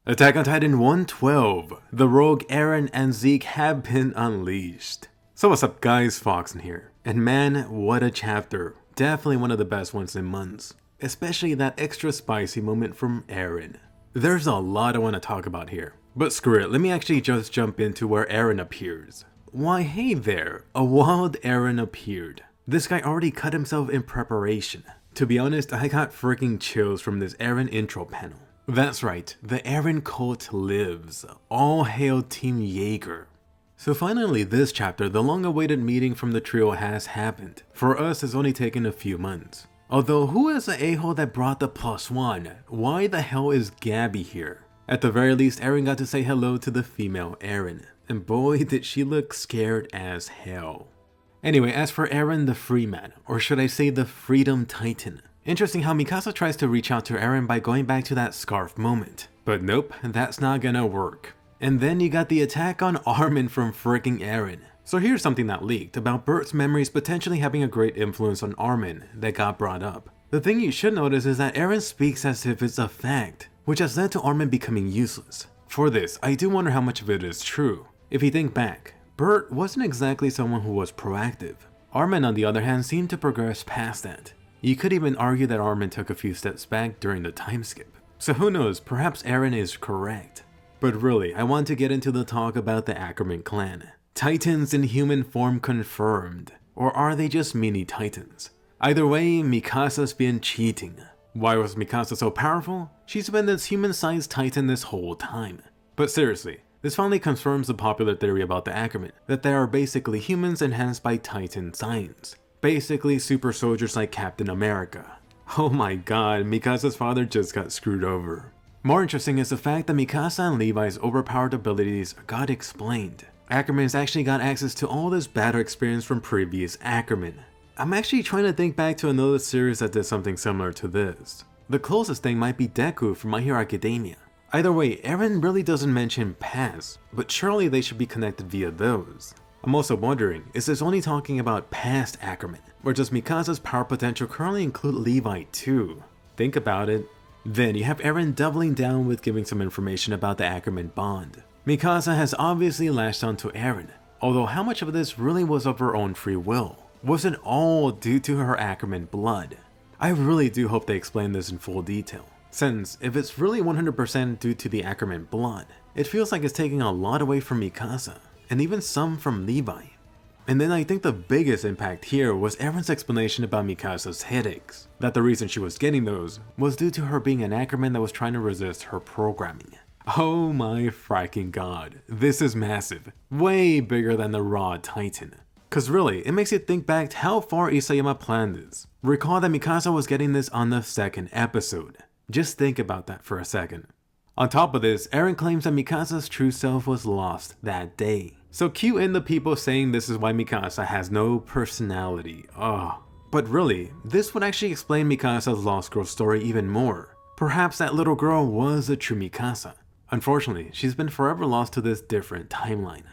Attack on Titan 112. The rogue Eren and Zeke have been unleashed. So what's up guys, Foxen here. And man, what a chapter. Definitely one of the best ones in months. Especially that extra spicy moment from Eren. There's a lot I want to talk about here. But screw it, let me actually just jump into where Eren appears. Why hey there, a wild Eren appeared. This guy already cut himself in preparation. To be honest, I got freaking chills from this Eren intro panel. That's right, the Eren cult lives. All hail Team Yeager. So finally this chapter, the long-awaited meeting from the trio has happened. For us, it's only taken a few months. Although, who is the a-hole that brought the +1? Why the hell is Gabby here? At the very least, Eren got to say hello to the female Eren. And boy, did she look scared as hell. Anyway, as for Eren the Freeman, or should I say the Freedom Titan. Interesting how Mikasa tries to reach out to Eren by going back to that scarf moment. But nope, that's not gonna work. And then you got the attack on Armin from freaking Eren. So here's something that leaked about Bert's memories potentially having a great influence on Armin that got brought up. The thing you should notice is that Eren speaks as if it's a fact, which has led to Armin becoming useless. For this, I do wonder how much of it is true. If you think back, Bert wasn't exactly someone who was proactive. Armin on the other hand seemed to progress past that. You could even argue that Armin took a few steps back during the time skip. So who knows, perhaps Eren is correct. But really, I want to get into the talk about the Ackerman Clan. Titans in human form confirmed. Or are they just mini titans? Either way, Mikasa's been cheating. Why was Mikasa so powerful? She's been this human-sized titan this whole time. But seriously, this finally confirms the popular theory about the Ackerman, that they are basically humans enhanced by titan science. Basically super soldiers like Captain America. Oh my god, Mikasa's father just got screwed over. More interesting is the fact that Mikasa and Levi's overpowered abilities got explained. Ackerman's actually got access to all this battle experience from previous Ackerman. I'm actually trying to think back to another series that did something similar to this. The closest thing might be Deku from My Hero Academia. Either way, Eren really doesn't mention past, but surely they should be connected via those. I'm also wondering, is this only talking about past Ackerman, or does Mikasa's power potential currently include Levi too? Think about it. Then you have Eren doubling down with giving some information about the Ackerman bond. Mikasa has obviously latched onto Eren, although how much of this really was of her own free will? Was it all due to her Ackerman blood? I really do hope they explain this in full detail, since if it's really 100% due to the Ackerman blood, it feels like it's taking a lot away from Mikasa, and even some from Levi. And then I think the biggest impact here was Eren's explanation about Mikasa's headaches, that the reason she was getting those was due to her being an Ackerman that was trying to resist her programming. Oh my fricking god, this is massive, way bigger than the raw Titan. Cause really, it makes you think back to how far Isayama planned this. Recall that Mikasa was getting this on the second episode. Just think about that for a second. On top of this, Eren claims that Mikasa's true self was lost that day. So cue in the people saying this is why Mikasa has no personality. Oh. But really, this would actually explain Mikasa's lost girl story even more. Perhaps that little girl was a true Mikasa. Unfortunately, she's been forever lost to this different timeline.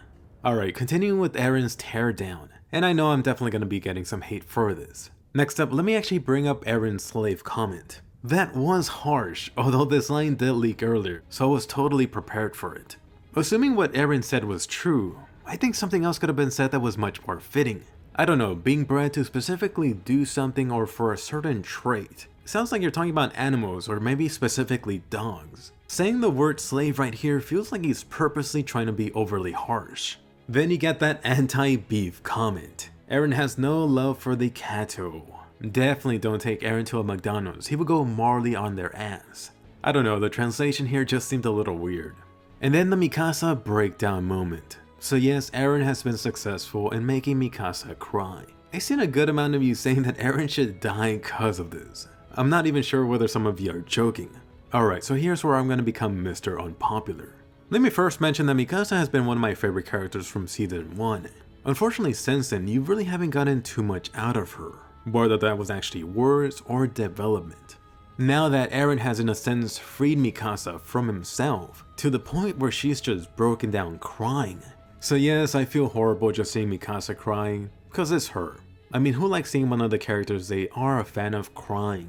Alright, continuing with Eren's Teardown. And I know I'm definitely going to be getting some hate for this. Next up, let me actually bring up Eren's slave comment. That was harsh, although this line did leak earlier, so I was totally prepared for it. Assuming what Eren said was true, I think something else could have been said that was much more fitting. I don't know, being bred to specifically do something or for a certain trait. It sounds like you're talking about animals or maybe specifically dogs. Saying the word slave right here feels like he's purposely trying to be overly harsh. Then you get that anti-beef comment. Eren has no love for the cattle. Definitely don't take Eren to a McDonald's, he would go Marley on their ass. I don't know, the translation here just seemed a little weird. And then the Mikasa breakdown moment. So yes, Eren has been successful in making Mikasa cry. I've seen a good amount of you saying that Eren should die because of this. I'm not even sure whether some of you are joking. Alright, so here's where I'm going to become Mr. Unpopular. Let me first mention that Mikasa has been one of my favorite characters from season 1. Unfortunately since then, you really haven't gotten too much out of her. Whether that was actually words or development. Now that Eren has in a sense freed Mikasa from himself, to the point where she's just broken down crying. So yes, I feel horrible just seeing Mikasa crying, cause it's her. I mean, who likes seeing one of the characters they are a fan of crying?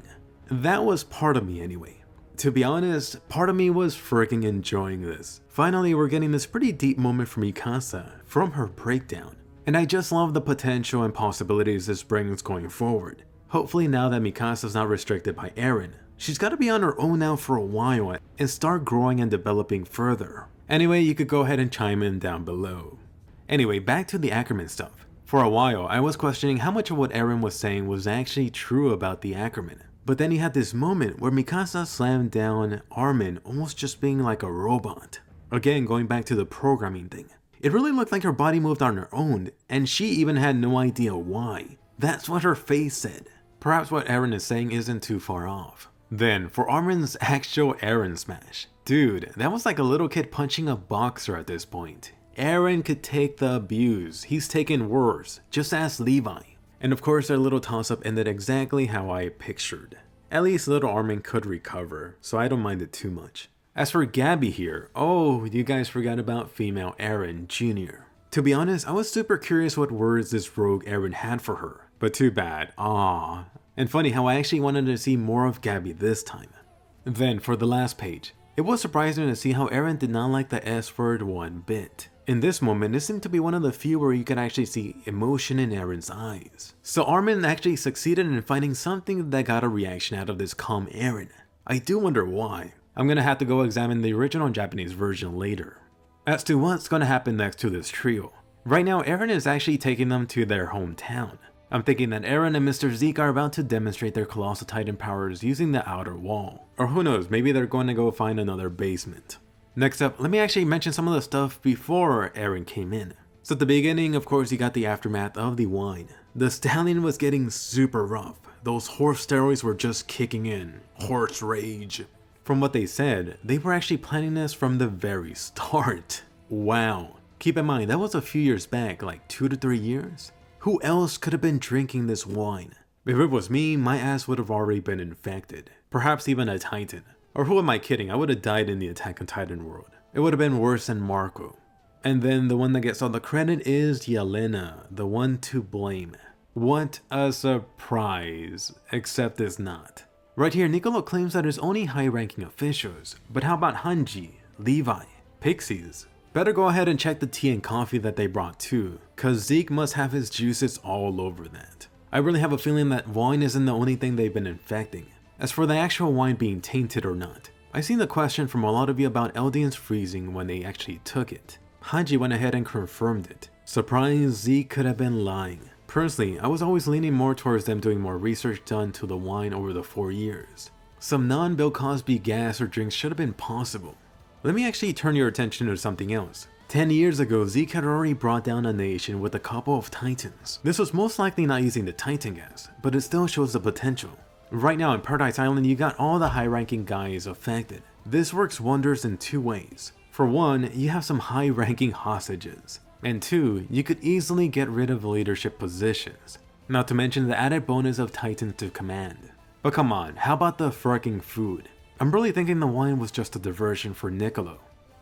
That was part of me anyway. To be honest, part of me was freaking enjoying this. Finally, we're getting this pretty deep moment from Mikasa from her breakdown. And I just love the potential and possibilities this brings going forward. Hopefully now that Mikasa's not restricted by Eren, she's gotta be on her own now for a while and start growing and developing further. Anyway, you could go ahead and chime in down below. Anyway, back to the Ackerman stuff. For a while, I was questioning how much of what Eren was saying was actually true about the Ackerman. But then he had this moment where Mikasa slammed down Armin almost just being like a robot. Again, going back to the programming thing. It really looked like her body moved on her own, and she even had no idea why. That's what her face said. Perhaps what Eren is saying isn't too far off. Then, for Armin's actual Eren smash. Dude, that was like a little kid punching a boxer at this point. Eren could take the abuse. He's taken worse. Just ask Levi. And of course, their little toss-up ended exactly how I pictured. At least little Armin could recover, so I don't mind it too much. As for Gabby here, oh, you guys forgot about female Eren Jr. To be honest, I was super curious what words this rogue Eren had for her, but too bad, aww. And funny how I actually wanted to see more of Gabby this time. Then for the last page, it was surprising to see how Eren did not like the S word one bit. In this moment, this seemed to be one of the few where you could actually see emotion in Eren's eyes. So Armin actually succeeded in finding something that got a reaction out of this calm Eren. I do wonder why. I'm gonna have to go examine the original Japanese version later. As to what's gonna happen next to this trio. Right now, Eren is actually taking them to their hometown. I'm thinking that Eren and Mr. Zeke are about to demonstrate their colossal Titan powers using the outer wall. Or who knows, maybe they're going to go find another basement. Next up, let me actually mention some of the stuff before Eren came in. So at the beginning, of course, you got the aftermath of the wine. The stallion was getting super rough. Those horse steroids were just kicking in. Horse rage. From what they said, they were actually planning this from the very start. Wow. Keep in mind, that was a few years back, like 2 to 3 years. Who else could have been drinking this wine? If it was me, my ass would have already been infected. Perhaps even a Titan. Or who am I kidding, I would have died in the Attack on Titan world. It would have been worse than Marco. And then the one that gets all the credit is Yelena, the one to blame. What a surprise, except it's not. Right here, Niccolo claims that there's only high-ranking officials, but how about Hanji, Levi, Pixies? Better go ahead and check the tea and coffee that they brought too, cause Zeke must have his juices all over that. I really have a feeling that wine isn't the only thing they've been infecting. As for the actual wine being tainted or not, I've seen the question from a lot of you about Eldians freezing when they actually took it. Hanji went ahead and confirmed it. Surprised Zeke could have been lying. Personally, I was always leaning more towards them doing more research done to the wine over the 4 years. Some non-Bill Cosby gas or drinks should have been possible. Let me actually turn your attention to something else. 10 years ago, Zeke had already brought down a nation with a couple of Titans. This was most likely not using the Titan gas, but it still shows the potential. Right now in Paradis Island, you got all the high-ranking guys affected. This works wonders in 2 ways. For one, you have some high-ranking hostages. And 2, you could easily get rid of leadership positions. Not to mention the added bonus of Titans to command. But come on, how about the fricking food? I'm really thinking the wine was just a diversion for Niccolo.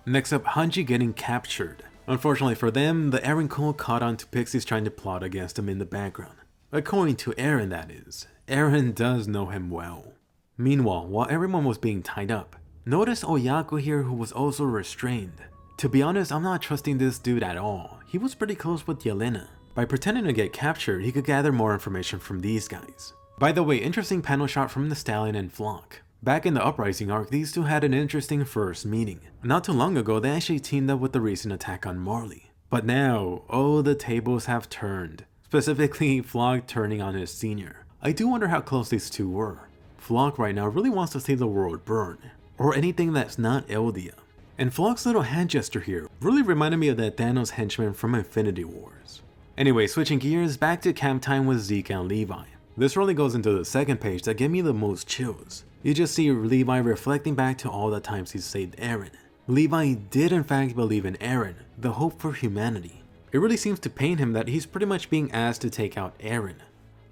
Next up, Hanji getting captured. Unfortunately for them, the Eren cult caught on to Pixies trying to plot against him in the background. According to Eren, that is. Eren does know him well. Meanwhile, while everyone was being tied up, notice Yakko here who was also restrained. To be honest, I'm not trusting this dude at all. He was pretty close with Yelena. By pretending to get captured, he could gather more information from these guys. By the way, interesting panel shot from the Stallion and Flock. Back in the Uprising arc, these two had an interesting first meeting. Not too long ago, they actually teamed up with the recent attack on Marley. But now, oh, the tables have turned. Specifically, Flock turning on his senior. I do wonder how close these two were. Flock right now really wants to see the world burn. Or anything that's not Eldia. And Flock's little hand gesture here really reminded me of that Thanos henchman from Infinity Wars. Anyway, switching gears, back to camp time with Zeke and Levi. This really goes into the second page that gave me the most chills. You just see Levi reflecting back to all the times he saved Eren. Levi did in fact believe in Eren, the hope for humanity. It really seems to pain him that he's pretty much being asked to take out Eren.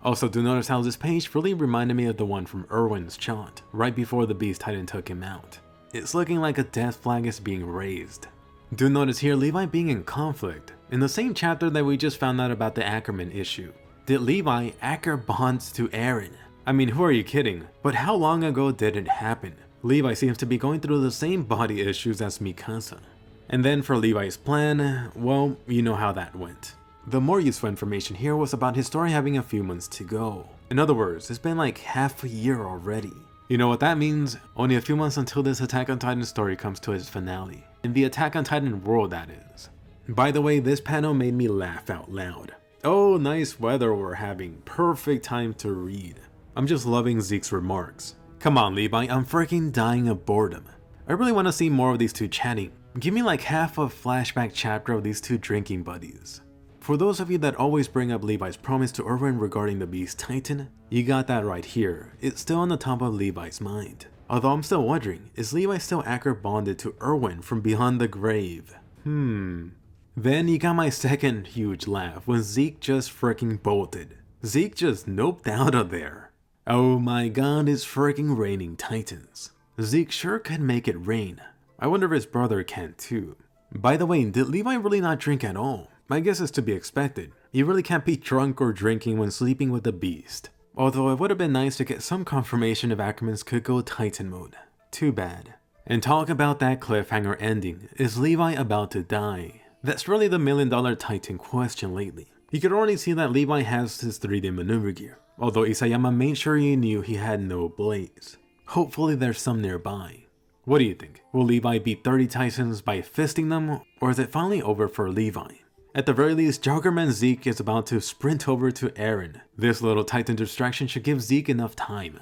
Also, do notice how this page really reminded me of the one from Erwin's chant, right before the Beast Titan took him out. It's looking like a death flag is being raised. Do notice here Levi being in conflict. In the same chapter that we just found out about the Ackerman issue. Did Levi Acker bonds to Eren? I mean, who are you kidding? But how long ago did it happen? Levi seems to be going through the same body issues as Mikasa. And then for Levi's plan, well, you know how that went. The more useful information here was about Historia having a few months to go. In other words, it's been like half a year already. You know what that means? Only a few months until this Attack on Titan story comes to its finale. In the Attack on Titan world, that is. By the way, this panel made me laugh out loud. Oh, nice weather we're having. Perfect time to read. I'm just loving Zeke's remarks. Come on, Levi, I'm freaking dying of boredom. I really want to see more of these two chatting. Give me like half a flashback chapter of these two drinking buddies. For those of you that always bring up Levi's promise to Eren regarding the Beast Titan, you got that right here. It's still on the top of Levi's mind. Although I'm still wondering, is Levi still Acker bonded to Erwin from beyond the grave? Then you got my second huge laugh when Zeke just freaking bolted. Zeke just noped out of there. Oh my god, it's freaking raining Titans. Zeke sure can make it rain. I wonder if his brother can too. By the way, did Levi really not drink at all? My guess is to be expected. You really can't be drunk or drinking when sleeping with the beast. Although it would have been nice to get some confirmation if Ackermans could go Titan mode. Too bad. And talk about that cliffhanger ending. Is Levi about to die? That's really the $1 million Titan question lately. You could already see that Levi has his 3D maneuver gear. Although Isayama made sure you knew he had no blades. Hopefully there's some nearby. What do you think? Will Levi beat 30 Titans by fisting them, or is it finally over for Levi? At the very least, Joggerman Zeke is about to sprint over to Eren. This little Titan distraction should give Zeke enough time.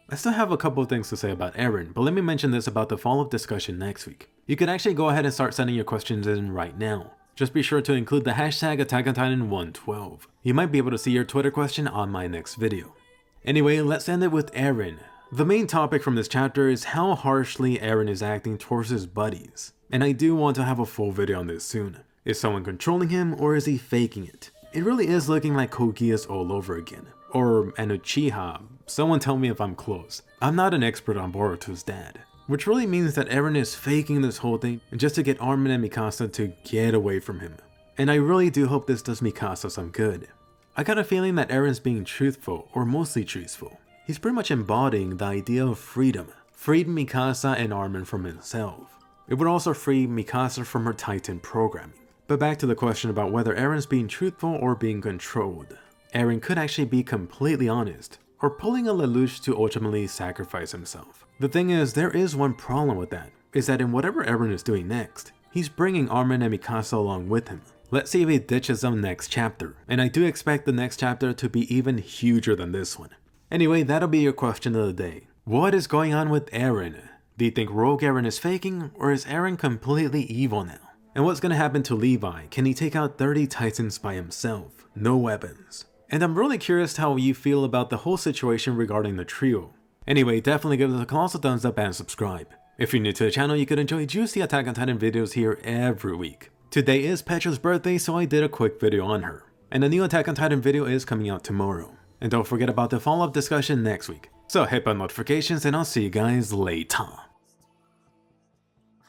I still have a couple of things to say about Eren, but let me mention this about the follow-up discussion next week. You could actually go ahead and start sending your questions in right now. Just be sure to include the hashtag AttackOnTitan112. You might be able to see your Twitter question on my next video. Anyway, let's end it with Eren. The main topic from this chapter is how harshly Eren is acting towards his buddies. And I do want to have a full video on this soon. Is someone controlling him, or is he faking it? It really is looking like Kogias all over again. Or an Uchiha. Someone tell me if I'm close. I'm not an expert on Boruto's dad. Which really means that Eren is faking this whole thing just to get Armin and Mikasa to get away from him. And I really do hope this does Mikasa some good. I got a feeling that Eren's being truthful, or mostly truthful. He's pretty much embodying the idea of freedom. Freed Mikasa and Armin from himself. It would also free Mikasa from her Titan programming. But back to the question about whether Eren's being truthful or being controlled. Eren could actually be completely honest, or pulling a Lelouch to ultimately sacrifice himself. The thing is, there is one problem with that, is that in whatever Eren is doing next, he's bringing Armin and Mikasa along with him. Let's see if he ditches them next chapter, and I do expect the next chapter to be even huger than this one. Anyway, that'll be your question of the day. What is going on with Eren? Do you think Rogue Eren is faking, or is Eren completely evil now? And what's gonna happen to Levi? Can he take out 30 Titans by himself? No weapons. And I'm really curious how you feel about the whole situation regarding the trio. Anyway, definitely give us a colossal thumbs up and subscribe. If you're new to the channel, you could enjoy juicy Attack on Titan videos here every week. Today is Petra's birthday, so I did a quick video on her. And a new Attack on Titan video is coming out tomorrow. And don't forget about the follow-up discussion next week. So hit on notifications and I'll see you guys later.